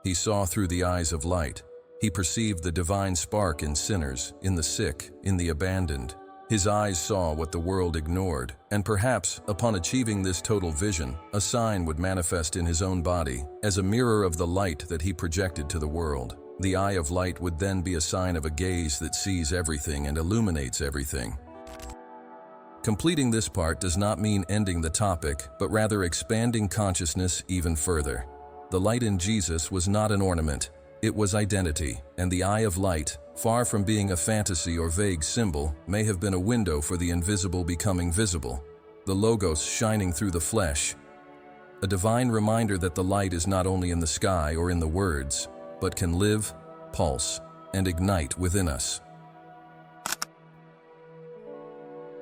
He saw through the eyes of light. He perceived the divine spark in sinners, in the sick, in the abandoned. His eyes saw what the world ignored, and perhaps, upon achieving this total vision, a sign would manifest in his own body, as a mirror of the light that he projected to the world. The eye of light would then be a sign of a gaze that sees everything and illuminates everything. Completing this part does not mean ending the topic, but rather expanding consciousness even further. The light in Jesus was not an ornament, it was identity, and the eye of light, far from being a fantasy or vague symbol, may have been a window for the invisible becoming visible, the Logos shining through the flesh. A divine reminder that the light is not only in the sky or in the words, but can live, pulse, and ignite within us.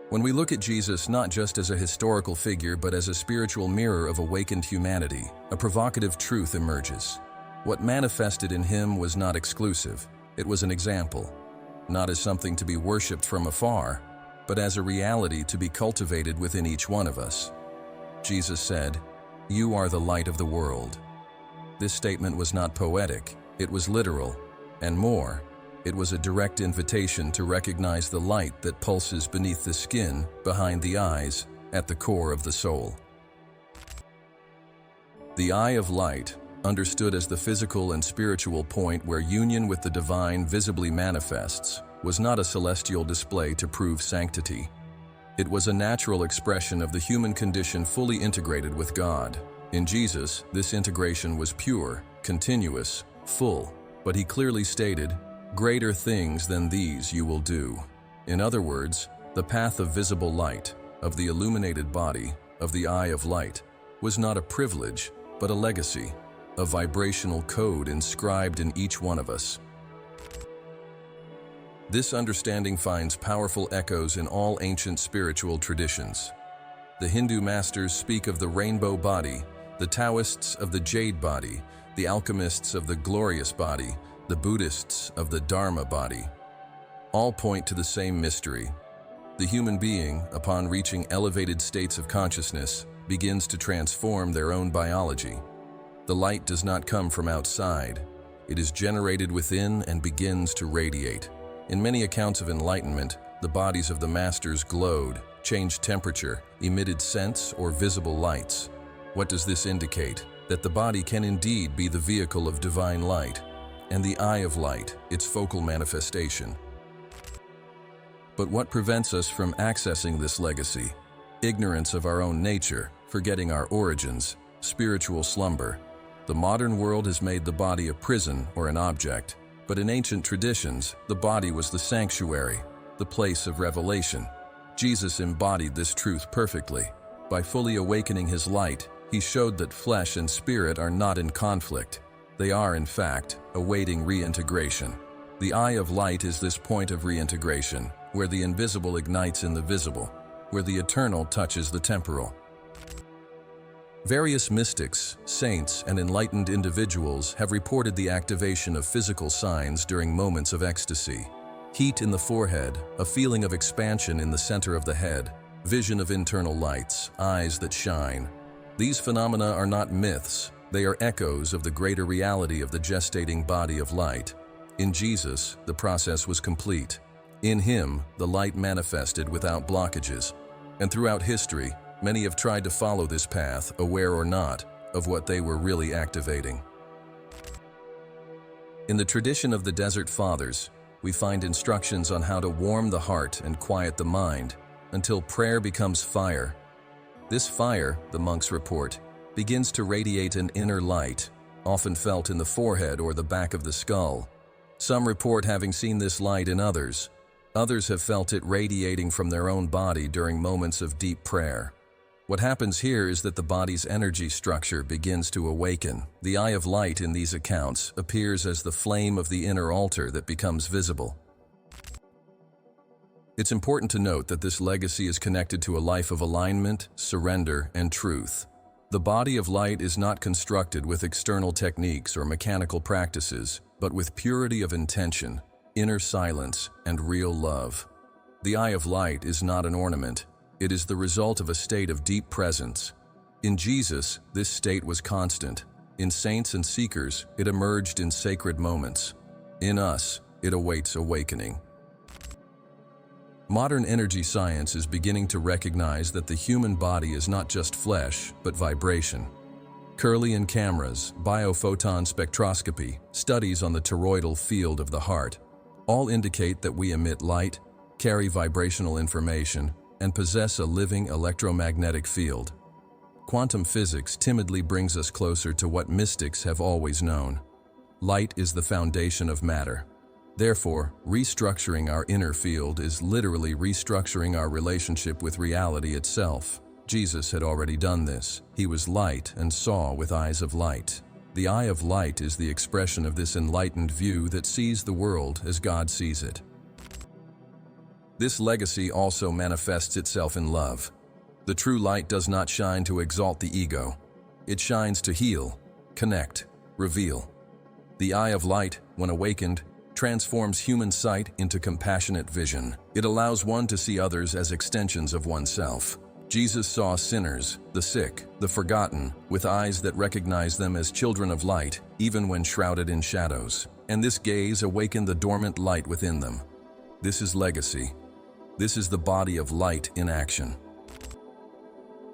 When we look at Jesus not just as a historical figure but as a spiritual mirror of awakened humanity, a provocative truth emerges. What manifested in him was not exclusive, it was an example, not as something to be worshipped from afar, but as a reality to be cultivated within each one of us. Jesus said, "You are the light of the world." This statement was not poetic, it was literal, and more, it was a direct invitation to recognize the light that pulses beneath the skin, behind the eyes, at the core of the soul. The eye of light, understood as the physical and spiritual point where union with the divine visibly manifests, was not a celestial display to prove sanctity. It was a natural expression of the human condition fully integrated with God. In Jesus, this integration was pure, continuous, full, but he clearly stated, "Greater things than these you will do." In other words, the path of visible light, of the illuminated body, of the eye of light, was not a privilege, but a legacy, a vibrational code inscribed in each one of us. This understanding finds powerful echoes in all ancient spiritual traditions. The Hindu masters speak of the rainbow body, the Taoists of the jade body, the alchemists of the glorious body, the Buddhists of the Dharma body. All point to the same mystery. The human being, upon reaching elevated states of consciousness, begins to transform their own biology. The light does not come from outside. It is generated within and begins to radiate. In many accounts of enlightenment, the bodies of the masters glowed, changed temperature, emitted scents or visible lights. What does this indicate? That the body can indeed be the vehicle of divine light, and the eye of light, its focal manifestation. But what prevents us from accessing this legacy? Ignorance of our own nature, forgetting our origins, spiritual slumber. The modern world has made the body a prison or an object, but in ancient traditions, the body was the sanctuary, the place of revelation. Jesus embodied this truth perfectly. By fully awakening his light, he showed that flesh and spirit are not in conflict. They are, in fact, awaiting reintegration. The eye of light is this point of reintegration, where the invisible ignites in the visible. where the eternal touches the temporal. Various mystics, saints, and enlightened individuals have reported the activation of physical signs during moments of ecstasy. Heat in the forehead, a feeling of expansion in the center of the head, vision of internal lights, eyes that shine. These phenomena are not myths, they are echoes of the greater reality of the gestating body of light. In Jesus, the process was complete. In Him, the light manifested without blockages. And throughout history, many have tried to follow this path, aware or not, of what they were really activating. In the tradition of the Desert Fathers, we find instructions on how to warm the heart and quiet the mind until prayer becomes fire. This fire, the monks report, begins to radiate an inner light, often felt in the forehead or the back of the skull. Some report having seen this light in others. Others have felt it radiating from their own body during moments of deep prayer. What happens here is that the body's energy structure begins to awaken. The eye of light in these accounts appears as the flame of the inner altar that becomes visible. It's important to note that this legacy is connected to a life of alignment, surrender, and truth. The body of light is not constructed with external techniques or mechanical practices, but with purity of intention, inner silence, and real love. The eye of light is not an ornament. It is the result of a state of deep presence. In Jesus, this state was constant. In saints and seekers, it emerged in sacred moments. In us, it awaits awakening. Modern energy science is beginning to recognize that the human body is not just flesh, but vibration. Kirlian cameras, biophoton spectroscopy, studies on the toroidal field of the heart, all indicate that we emit light, carry vibrational information, and possess a living electromagnetic field. Quantum physics timidly brings us closer to what mystics have always known. Light is the foundation of matter. Therefore, restructuring our inner field is literally restructuring our relationship with reality itself. Jesus had already done this. He was light and saw with eyes of light. The eye of light is the expression of this enlightened view that sees the world as God sees it. This legacy also manifests itself in love. The true light does not shine to exalt the ego. It shines to heal, connect, reveal. The eye of light, when awakened, transforms human sight into compassionate vision. It allows one to see others as extensions of oneself. Jesus saw sinners, the sick, the forgotten, with eyes that recognize them as children of light, even when shrouded in shadows. And this gaze awakened the dormant light within them. This is legacy. This is the body of light in action.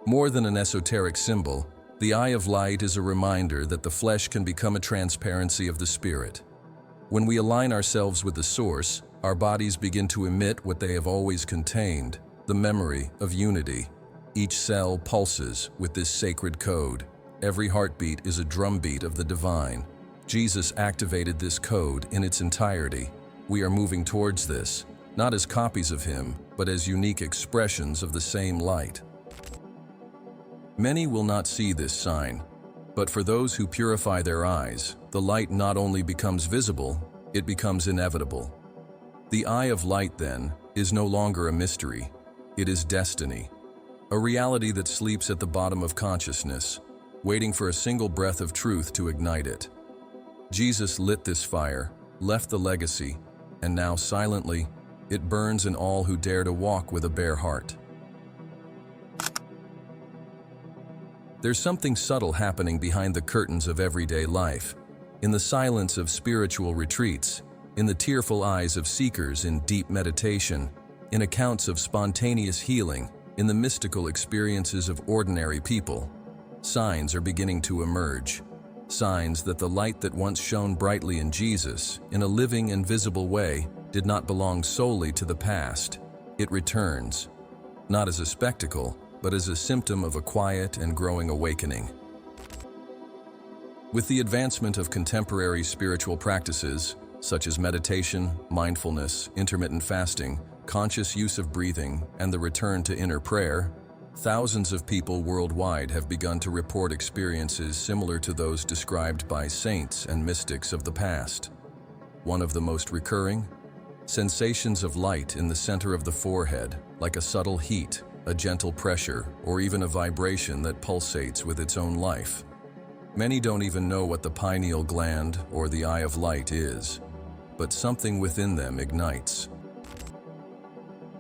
More than an esoteric symbol, the eye of light is a reminder that the flesh can become a transparency of the spirit. When we align ourselves with the source, our bodies begin to emit what they have always contained, the memory of unity. Each cell pulses with this sacred code. Every heartbeat is a drumbeat of the divine. Jesus activated this code in its entirety. We are moving towards this, not as copies of Him, but as unique expressions of the same light. Many will not see this sign, but for those who purify their eyes, the light not only becomes visible, it becomes inevitable. The eye of light, then, is no longer a mystery. It is destiny, a reality that sleeps at the bottom of consciousness, waiting for a single breath of truth to ignite it. Jesus lit this fire, left the legacy, and now silently, it burns in all who dare to walk with a bare heart. There's something subtle happening behind the curtains of everyday life, in the silence of spiritual retreats, in the tearful eyes of seekers in deep meditation, in accounts of spontaneous healing, in the mystical experiences of ordinary people. Signs are beginning to emerge. Signs that the light that once shone brightly in Jesus, in a living and visible way, did not belong solely to the past. It returns, not as a spectacle, but as a symptom of a quiet and growing awakening. With the advancement of contemporary spiritual practices, such as meditation, mindfulness, intermittent fasting, conscious use of breathing, and the return to inner prayer, thousands of people worldwide have begun to report experiences similar to those described by saints and mystics of the past. One of the most recurring? Sensations of light in the center of the forehead, like a subtle heat, a gentle pressure, or even a vibration that pulsates with its own life. Many don't even know what the pineal gland or the eye of light is, but something within them ignites.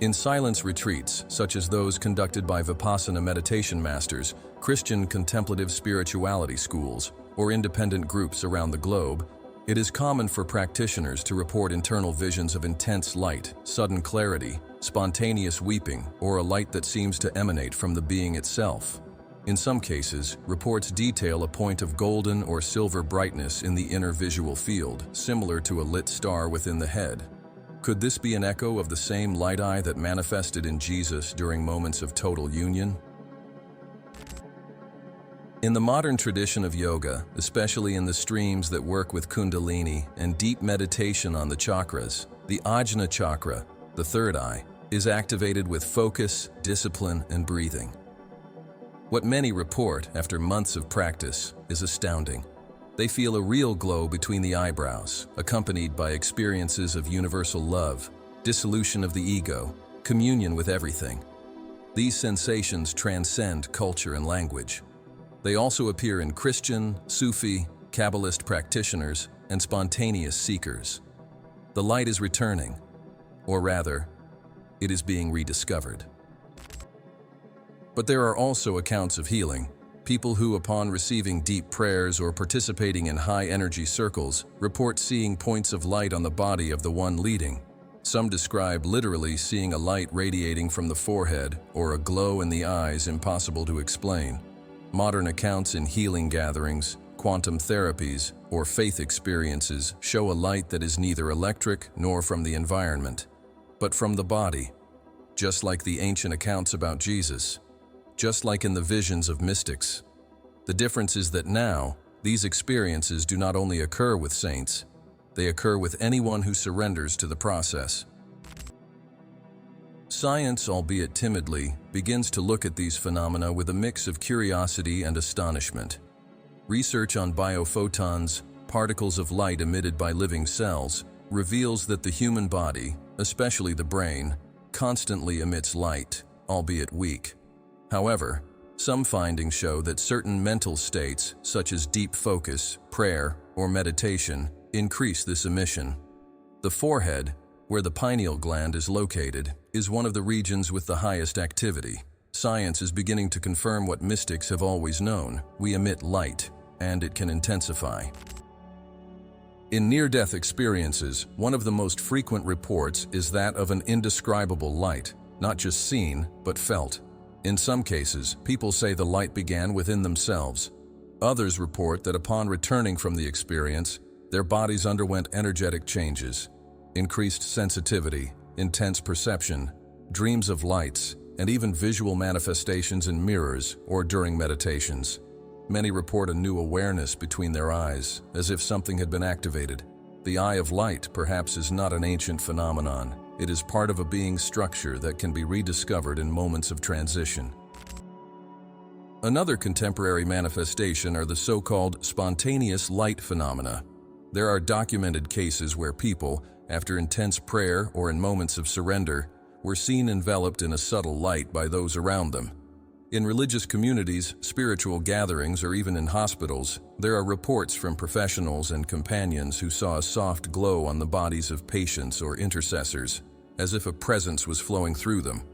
In silence retreats, such as those conducted by Vipassana meditation masters, Christian contemplative spirituality schools, or independent groups around the globe, it is common for practitioners to report internal visions of intense light, sudden clarity, spontaneous weeping, or a light that seems to emanate from the being itself. In some cases, reports detail a point of golden or silver brightness in the inner visual field, similar to a lit star within the head. Could this be an echo of the same light eye that manifested in Jesus during moments of total union? In the modern tradition of yoga, especially in the streams that work with Kundalini and deep meditation on the chakras, the Ajna chakra, the third eye, is activated with focus, discipline, and breathing. What many report after months of practice is astounding. They feel a real glow between the eyebrows, accompanied by experiences of universal love, dissolution of the ego, communion with everything. These sensations transcend culture and language. They also appear in Christian, Sufi, Kabbalist practitioners, and spontaneous seekers. The light is returning, or rather, it is being rediscovered. But there are also accounts of healing. People who, upon receiving deep prayers or participating in high-energy circles, report seeing points of light on the body of the one leading. Some describe literally seeing a light radiating from the forehead or a glow in the eyes impossible to explain. Modern accounts in healing gatherings, quantum therapies, or faith experiences show a light that is neither electric nor from the environment, but from the body, just like the ancient accounts about Jesus. Just like in the visions of mystics. The difference is that now, these experiences do not only occur with saints, they occur with anyone who surrenders to the process. Science, albeit timidly, begins to look at these phenomena with a mix of curiosity and astonishment. Research on biophotons, particles of light emitted by living cells, reveals that the human body, especially the brain, constantly emits light, albeit weak. However, some findings show that certain mental states, such as deep focus, prayer, or meditation, increase this emission. The forehead, where the pineal gland is located, is one of the regions with the highest activity. Science is beginning to confirm what mystics have always known: we emit light, and it can intensify. In near-death experiences, one of the most frequent reports is that of an indescribable light, not just seen, but felt. In some cases, people say the light began within themselves. Others report that upon returning from the experience, their bodies underwent energetic changes, increased sensitivity, intense perception, dreams of lights, and even visual manifestations in mirrors or during meditations. Many report a new awareness between their eyes, as if something had been activated. The eye of light, perhaps, is not an ancient phenomenon. It is part of a being's structure that can be rediscovered in moments of transition. Another contemporary manifestation are the so-called spontaneous light phenomena. There are documented cases where people, after intense prayer or in moments of surrender, were seen enveloped in a subtle light by those around them. In religious communities, spiritual gatherings, or even in hospitals, there are reports from professionals and companions who saw a soft glow on the bodies of patients or intercessors, as if a presence was flowing through them.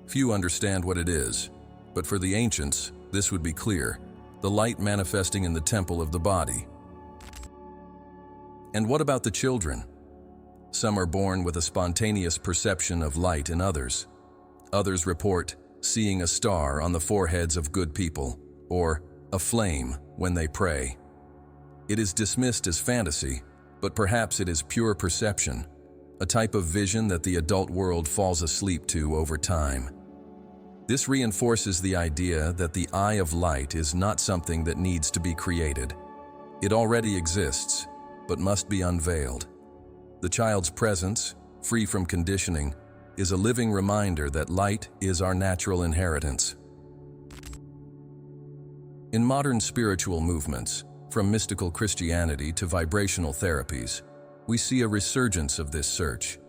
Few understand what it is, but for the ancients, this would be clear: the light manifesting in the temple of the body. And what about the children? Some are born with a spontaneous perception of light in others. Others report seeing a star on the foreheads of good people, or a flame when they pray. It is dismissed as fantasy, but perhaps it is pure perception, a type of vision that the adult world falls asleep to over time. This reinforces the idea that the eye of light is not something that needs to be created. It already exists, but must be unveiled. The child's presence, free from conditioning, is a living reminder that light is our natural inheritance. In modern spiritual movements, from mystical Christianity to vibrational therapies, we see a resurgence of this search.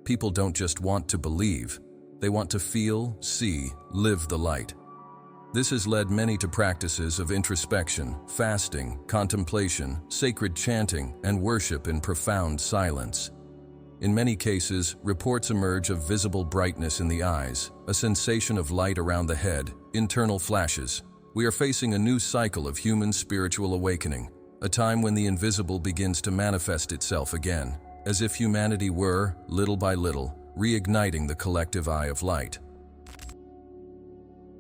People don't just want to believe, They want to feel, see, live the light. This has led many to practices of introspection, fasting, contemplation, sacred chanting, and worship in profound silence. In many cases, reports emerge of visible brightness in the eyes, a sensation of light around the head, internal flashes. We are facing a new cycle of human spiritual awakening, a time when the invisible begins to manifest itself again, as if humanity were, little by little, reigniting the collective eye of light.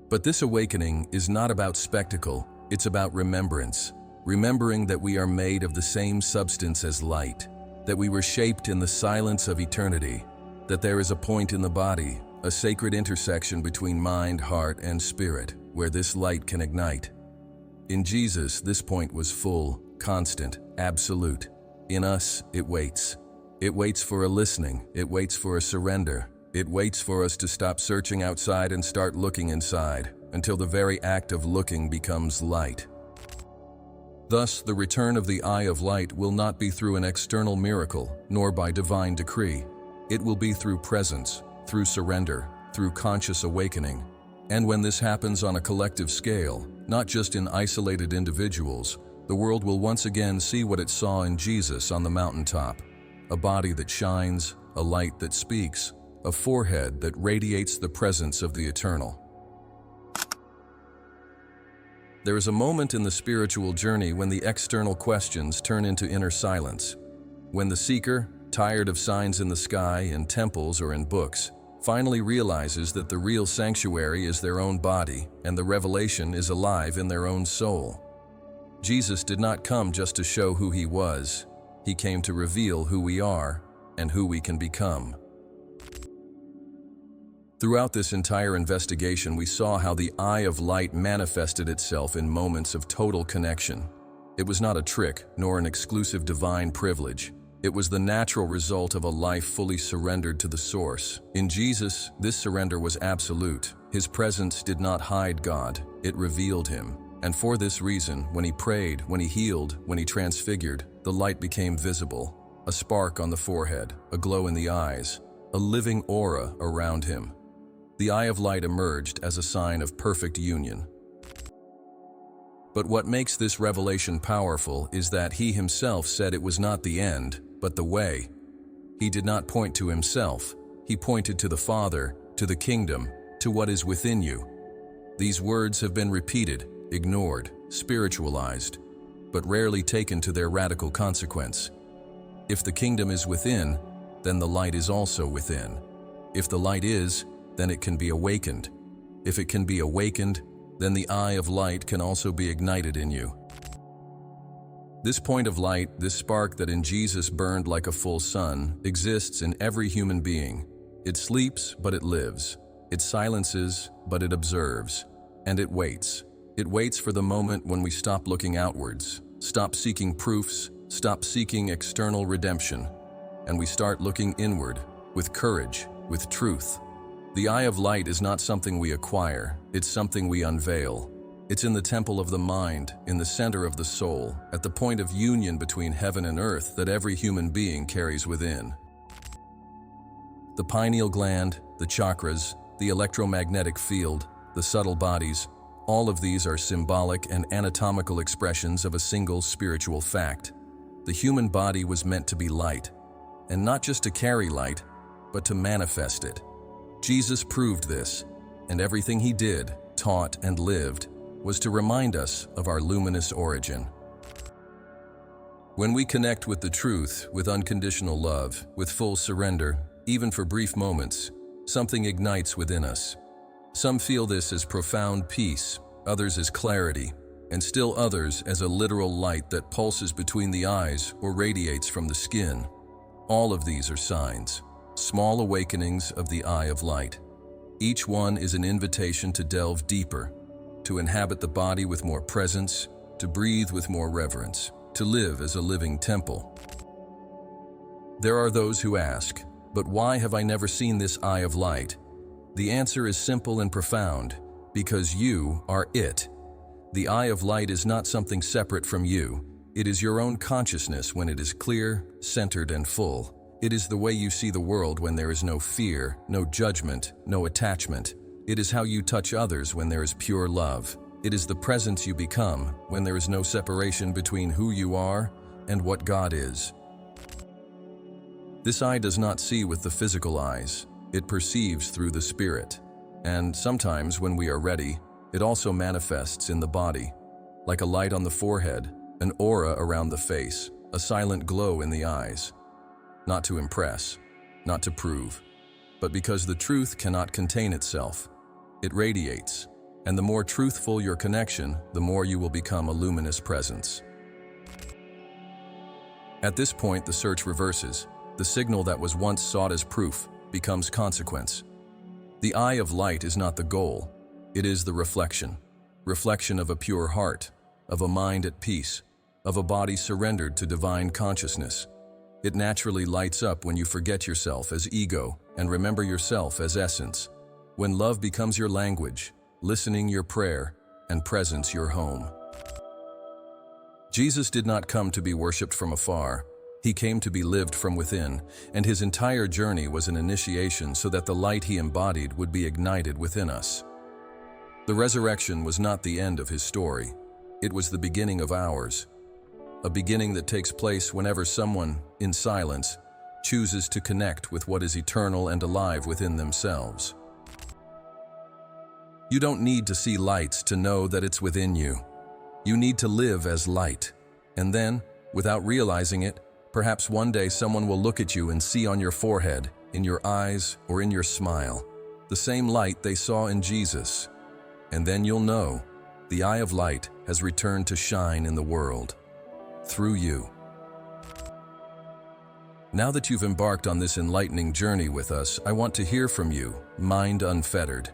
But this awakening is not about spectacle, it's about remembrance. Remembering that we are made of the same substance as light, that we were shaped in the silence of eternity, that there is a point in the body, a sacred intersection between mind, heart, and spirit, where this light can ignite. In Jesus, this point was full, constant, absolute. In us, it waits. It waits for a listening, it waits for a surrender. It waits for us to stop searching outside and start looking inside, until the very act of looking becomes light. Thus, the return of the eye of light will not be through an external miracle, nor by divine decree. It will be through presence, through surrender, through conscious awakening. And when this happens on a collective scale, not just in isolated individuals, the world will once again see what it saw in Jesus on the mountaintop: a body that shines, a light that speaks, a forehead that radiates the presence of the eternal. There is a moment in the spiritual journey when the external questions turn into inner silence. When the seeker, tired of signs in the sky, in temples, or in books, finally realizes that the real sanctuary is their own body and the revelation is alive in their own soul. Jesus did not come just to show who he was. He came to reveal who we are and who we can become. Throughout this entire investigation, we saw how the eye of light manifested itself in moments of total connection. It was not a trick, nor an exclusive divine privilege. It was the natural result of a life fully surrendered to the source. In Jesus, this surrender was absolute. His presence did not hide God, it revealed him. And for this reason, when he prayed, when he healed, when he transfigured, the light became visible. A spark on the forehead, a glow in the eyes, a living aura around him. The eye of light emerged as a sign of perfect union. But what makes this revelation powerful is that he himself said it was not the end, but the way. He did not point to himself. He pointed to the Father, to the kingdom, to what is within you. These words have been repeated, ignored, spiritualized, but rarely taken to their radical consequence. If the kingdom is within, then the light is also within. If the light is, then it can be awakened. If it can be awakened, then the eye of light can also be ignited in you. This point of light, this spark that in Jesus burned like a full sun, exists in every human being. It sleeps, but it lives. It silences, but it observes. And it waits. It waits for the moment when we stop looking outwards, stop seeking proofs, stop seeking external redemption, and we start looking inward, with courage, with truth. The eye of light is not something we acquire, it's something we unveil. It's in the temple of the mind, in the center of the soul, at the point of union between heaven and earth that every human being carries within. The pineal gland, the chakras, the electromagnetic field, the subtle bodies, all of these are symbolic and anatomical expressions of a single spiritual fact. The human body was meant to be light, and not just to carry light, but to manifest it. Jesus proved this, and everything he did, taught, and lived was to remind us of our luminous origin. When we connect with the truth, with unconditional love, with full surrender, even for brief moments, something ignites within us. Some feel this as profound peace, others as clarity, and still others as a literal light that pulses between the eyes or radiates from the skin. All of these are signs, small awakenings of the eye of light. Each one is an invitation to delve deeper, to inhabit the body with more presence, to breathe with more reverence, to live as a living temple. There are those who ask, but why have I never seen this eye of light? The answer is simple and profound, because you are it. The eye of light is not something separate from you. It is your own consciousness when it is clear, centered, and full. It is the way you see the world when there is no fear, no judgment, no attachment. It is how you touch others when there is pure love. It is the presence you become when there is no separation between who you are and what God is. This eye does not see with the physical eyes. It perceives through the spirit. And sometimes, when we are ready, it also manifests in the body, like a light on the forehead, an aura around the face, a silent glow in the eyes. Not to impress, not to prove, but because the truth cannot contain itself. It radiates, and the more truthful your connection, the more you will become a luminous presence. At this point, the search reverses. The signal that was once sought as proof becomes consequence. The eye of light is not the goal. It is the reflection of a pure heart, of a mind at peace, of a body surrendered to divine consciousness. It naturally lights up when you forget yourself as ego and remember yourself as essence. When love becomes your language, listening your prayer, and presence your home. Jesus did not come to be worshipped from afar. He came to be lived from within, and his entire journey was an initiation so that the light he embodied would be ignited within us. The resurrection was not the end of his story. It was the beginning of ours. A beginning that takes place whenever someone, in silence, chooses to connect with what is eternal and alive within themselves. You don't need to see lights to know that it's within you. You need to live as light. And then, without realizing it, perhaps one day someone will look at you and see on your forehead, in your eyes, or in your smile, the same light they saw in Jesus. And then you'll know, the eye of light has returned to shine in the world. Through you. Now that you've embarked on this enlightening journey with us, I want to hear from you, Mind Unfettered.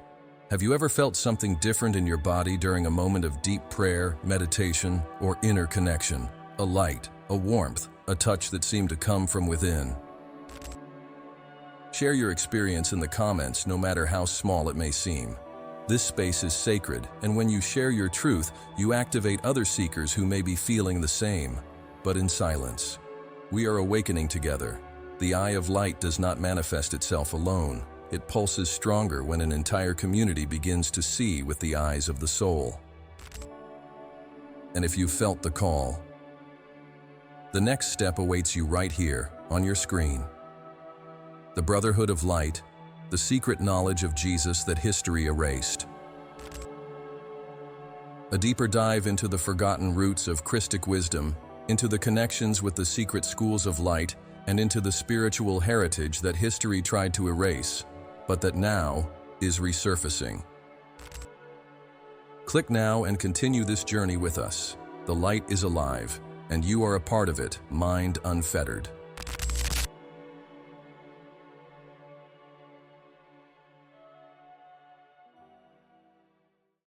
Have you ever felt something different in your body during a moment of deep prayer, meditation, or inner connection? A light, a warmth, a touch that seemed to come from within. Share your experience in the comments, no matter how small it may seem. This space is sacred, and when you share your truth, you activate other seekers who may be feeling the same, but in silence. We are awakening together. The eye of light does not manifest itself alone. It pulses stronger when an entire community begins to see with the eyes of the soul. And if you felt the call, the next step awaits you right here, on your screen. The Brotherhood of Light, the secret knowledge of Jesus that history erased. A deeper dive into the forgotten roots of Christic wisdom, into the connections with the secret schools of light, and into the spiritual heritage that history tried to erase, but that now is resurfacing. Click now and continue this journey with us. The light is alive, and you are a part of it, Mind Unfettered.